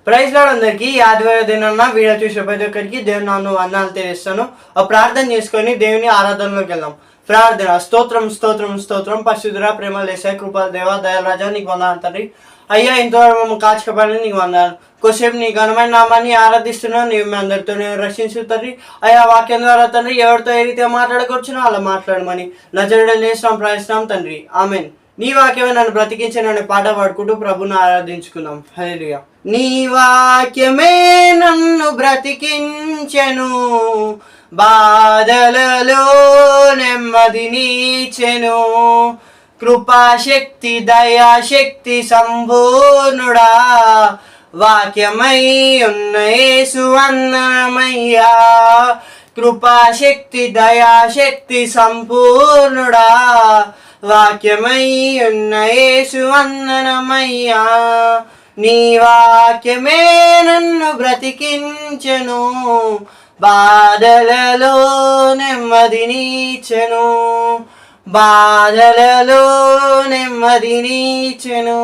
Praise lord అందరికీ. ఈ ఆదివారం దినాన వీడియో చూసే ప్రతి ఒక్కరికి దేవుని నామమున వందనాలు తెలియజేస్తాను. ప్రార్థన చేసుకొని దేవుని ఆరాధనలోకి వెళ్దాం. ప్రార్థన. స్తోత్రం స్తోత్రం స్తోత్రం పరిశుద్ధుడా, ప్రేమ లేసే కృపా దేవ దయాల రాజా, నీకు వందనాలు తండ్రి. అయ్యా, ఇంతవరకు మేము కాచుకోబడి నీకు వందనాలు. కొద్దిసేపు నీ ఘనమైన నామాన్ని ఆరాధిస్తున్నావు. నీవు మీ అందరితో నేను రక్షించు తండ్రి. అయ్యా, వాక్యం ద్వారా తండ్రి ఎవరితో ఏ రీతిగా మాట్లాడకొచ్చునో అలా మాట్లాడమని నజరేయుడైన యేసు ప్రార్థిస్తున్నాం తండ్రి. ఆమెన్. నీ వాక్యమే నన్ను బ్రతికించనని పాట పాడుకుంటూ ప్రభుని ఆరాధించుకుందాం. హల్లెలూయా. నీ వాక్యమే నన్ను బ్రతికించెను, బాధలలో నెమ్మదినిచ్చెను. కృపాశక్తి దయాశక్తి సంపూర్ణుడా, వాక్యమై ఉన్న యేసు వందనమయ్యా. కృపాశక్తి దయాశక్తి సంపూర్ణుడా, వాక్యమై ఉన్న యేసు వందనమయ్యా. నీ వాక్యమే నన్ను బ్రతికించెను, బాధలలో నెమ్మదినిచ్చెను, బాధలలో నెమ్మదినిచ్చెను.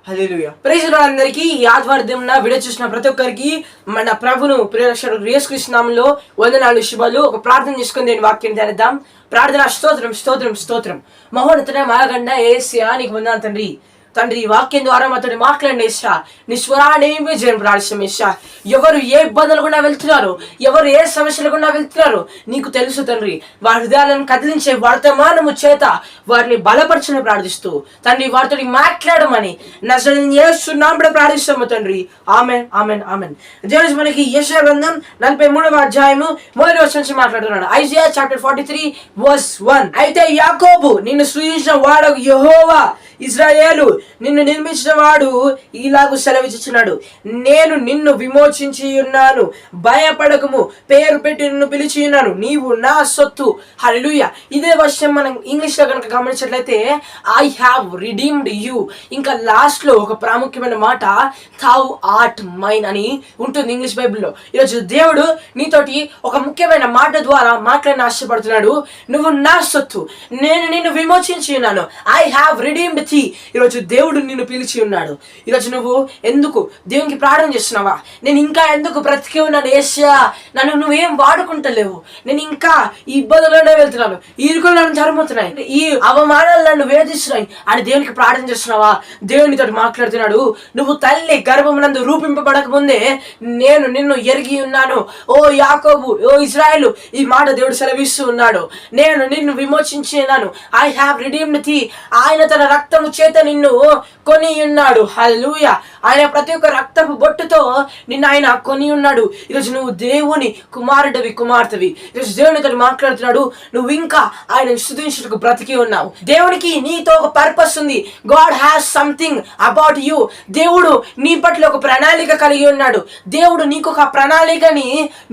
హల్లెలూయా. ప్రైజ్ లార్డ్ అందరికీ. ఈ ఆదివారం వీడియో చూసిన ప్రతి ఒక్కరికి మన ప్రభును ప్రియరక్షకుడు యేసుక్రీస్తు నామములో వందనాలు శుభాలు. ఒక ప్రార్థన చేసుకుని దేని వాక్యం ధ్యానిద్దాం. ప్రార్థన. స్తోత్రం స్తోత్రం స్తోత్రం. మహోన్నతుడ మహాగండ యేసయ్యా, నీకు వందనాలు తండ్రి. తండ్రి, ఈ వాక్యం ద్వారా మాతో మాట్లాడండి యేసయ్యా. నీ స్వరాన్ని విజయం ప్రార్థిస్తాం యేసయ్యా. ఎవరు ఏ ఇబ్బందులు గుండా వెళ్తున్నారు, ఎవరు ఏ సమస్యలు గుండా వెళ్తున్నారు నీకు తెలుసు తండ్రి. వారి హృదయాలను కదిలించే వర్తమానము చేత వారిని బలపరచని ప్రార్థిస్తూ తండ్రి, వారితో మాట్లాడమని నజరేయుడైన యేసు నామములో ప్రార్థిస్తాము తండ్రి. Amen amen amen. దేవుడు మనకి యెషయా గ్రంథం 43వ అధ్యాయము 1వ వచనం నుంచి మాట్లాడుతున్నాడు. Isaiah chapter 43:1. అయితే యాకోబు నిన్ను సృజించిన వాడు యెహోవా, ఇశ్రాయేలు నిన్ను నిర్మించిన వాడు ఇలాగూ సెలవిచ్చుచున్నాడు, నేను నిన్ను విమోచించి ఉన్నాను, భయపడకము, పేరు పెట్టి నిన్ను పిలిచి ఉన్నాను, నీవు నా సొత్తు. హల్లెలూయా. ఇదే వర్షం మనం ఇంగ్లీష్ లో కనుక గమనించినట్లయితే ఐ హ్యావ్ రిడీమ్డ్ యూ. ఇంకా లాస్ట్ లో ఒక ప్రాముఖ్యమైన మాట thou art mine అని ఉంటుంది ఇంగ్లీష్ బైబిల్లో. ఈరోజు దేవుడు నీతోటి ఒక ముఖ్యమైన మాట ద్వారా మాట్లాడిన ఆశపడుతున్నాడు. నువ్వు నా సొత్తు, నేను నిన్ను విమోచించి ఉన్నాను. I have redeemed thee. ఈరోజు దేవుడు నిన్ను పిలిచి ఉన్నాడు. ఈరోజు నువ్వు ఎందుకు దేవునికి ప్రార్థన చేస్తున్నావా? నేను ఇంకా ఎందుకు బ్రతికి ఉన్నాను యేసయ్యా, నన్ను నువ్వేం వాడుకుంటలేవు, నేను ఇంకా ఈ ఇబ్బందుల్లోనే వెళ్తున్నాను, ఈ ఇరుకులు నన్ను జరుగుతున్నాయి, ఈ అవమానాలు నన్ను వేధిస్తున్నాయి అని దేవునికి ప్రార్థన చేస్తున్నావా? దేవునితో మాట్లాడుతున్నాడు. నువ్వు తల్లి గర్భమునందు రూపింపబడక ముందే నేను నిన్ను ఎరిగి ఉన్నాను. ఓ యాకోబు, ఓ ఇశ్రాయేలు, ఈ మాట దేవుడు సెలవిస్తూ ఉన్నాడు. నేను నిన్ను విమోచించి ఉన్నాను. I have redeemed thee. ఆయన తన రక్తము చేత నిన్ను కొని ఉన్నాడు. హల్లెలూయా. ఆయన ప్రతి ఒక్క రక్తపు బొట్టుతో నిన్ను ఆయన కొని ఉన్నాడు. ఈరోజు నువ్వు దేవుని కుమారుడివి, కుమార్తెవి. ఈరోజు దేవునితో మాట్లాడుతున్నాడు. నువ్వు ఇంకా ఆయన స్తుతించుటకు బ్రతికి ఉన్నావు. దేవునికి నీతో ఒక పర్పస్ ఉంది. God has something about you. దేవుడు నీ పట్ల ఒక ప్రణాళిక కలిగి ఉన్నాడు. దేవుడు నీకు ఒక ప్రణాళికని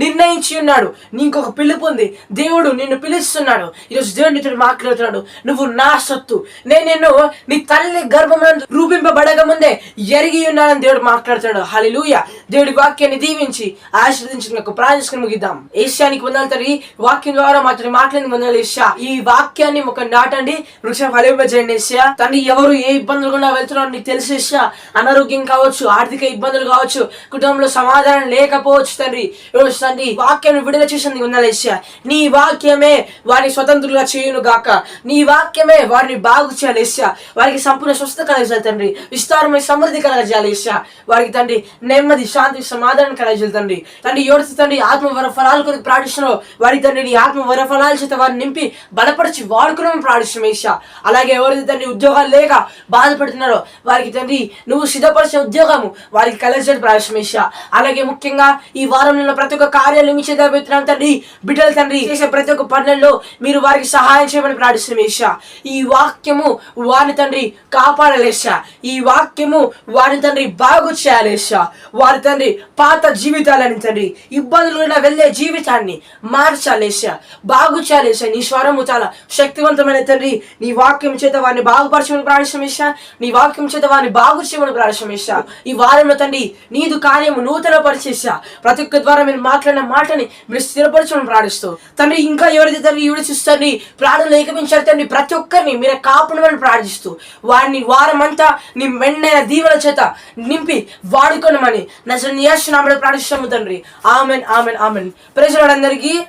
నిర్ణయించి ఉన్నాడు. నీకు ఒక పిలుపు ఉంది. దేవుడు నిన్ను పిలుస్తున్నాడు. ఈరోజు దేవునితో మాట్లాడుతున్నాడు. నువ్వు నా సొత్తు, నేను నిన్ను నీ తల్లి గర్భమునందు రూపింపబడక ముందే ఎరిగి ఉన్నానని దేవుడు మాట్లాడుతాడు. హల్లెలూయా. దేవుడి వాక్యాన్ని దీవించి ఆశీర్వదించి ప్రార్థించుకుని ముగిద్దాం. యేసయ్యానికి వందనాలు తండ్రి. వాక్యం ద్వారా మాతో మాట్లాడిన వందనాలు యేసయ్యా. ఈ వాక్యాన్ని ఒక నాటండి, వృక్షం ఫలింపజేయండి యేసయ్యా. తండ్రి, ఎవరు ఏ ఇబ్బందులు గుండా వెళ్తున్నారో నీకు తెలుసు యేసయ్యా. అనారోగ్యం కావచ్చు, ఆర్థిక ఇబ్బందులు కావచ్చు, కుటుంబంలో సమాధానం లేకపోవచ్చు తండ్రి. ఈరోజు తండ్రి వాక్యాన్ని విడుదల చేసింది వందనాలు యేసయ్యా. నీ వాక్యమే వారిని స్వతంత్రులుగా చేయును గాక. నీ వాక్యమే వారిని బాగు చేయాలి యేసయ్యా. వారికి సంపూర్ణ స్వస్థత కలగజేయాలి తండ్రి. విస్తారమైన సమృద్ధి కలగజేయాలి యేసయ్యా. వారికి తండ్రి నెమ్మది, శాంతి, సమాధానం కలగజేయాలి తండ్రి. తండ్రి ఎవరితో తండ్రి ఆత్మ వర ఫలాలు కొరకు ప్రార్థిస్తున్నావు, వారికి తండ్రి నీ ఆత్మ వర ఫలాల చేత వారిని నింపి బలపరిచి వాడుకున్నాము ప్రార్థిస్తున్నాం యేసయ్యా. అలాగే ఎవరైతే తండ్రి ఉద్యోగాలు లేక బాధపడుతున్నారో వారికి తండ్రి నువ్వు సిద్ధపరిచే ఉద్యోగము వారికి కలగజేయాలి ప్రార్థిస్తున్నాం యేసయ్యా. అలాగే ముఖ్యంగా ఈ వారంలో ప్రతి ఒక్క కార్యాలు మీ చేత పెడుతున్నాం తండ్రి. బిడ్డలు తండ్రి చేసే ప్రతి ఒక్క పనులలో మీరు వారికి సహాయం చేయమని ప్రార్థిస్తున్నాం యేసయ్యా. ఈ వాక్యము వారిని తండ్రి కాపాడలేసా. ఈ వాక్యము వారిని తండ్రి బాగు చేయాలేసా. వారి తండ్రి పాత జీవితాలని తండ్రి ఇబ్బందులు వెళ్ళే జీవితాన్ని మార్చాలేసా, బాగు చేయాలేసా. నీ స్వరము చాలా శక్తివంతమైన తండ్రి. నీ వాక్యం చేత వారిని బాగుపరచమని ప్రార్థించమేసా. నీ వాక్యం చేత వారిని బాగు చేయమని ప్రార్థించమేసా. ఈ వారంలో తండ్రి నీదు కార్యము నూతన పరిచేసా. ప్రతి ఒక్క ద్వారా మీరు మాట్లాడిన మాటని మీరు స్థిరపరచమని ప్రార్థిస్తూ తండ్రి, ఇంకా ఎవరైతే తండ్రి ఈవిడ చూస్తారని ప్రార్థనలు ఏకమించారు తండ్రి, ప్రతి ఒక్కరిని మీరు కాపాడమని ప్రార్థిస్తూ వారిని వారమంతా నీ మెండైన దీవెన చేత నింపి వాడుకోనమని నజరేయుని యేసు నామములో ప్రార్థిస్తున్నాము తండ్రి. Amen amen amen. Praise lord అందరికీ.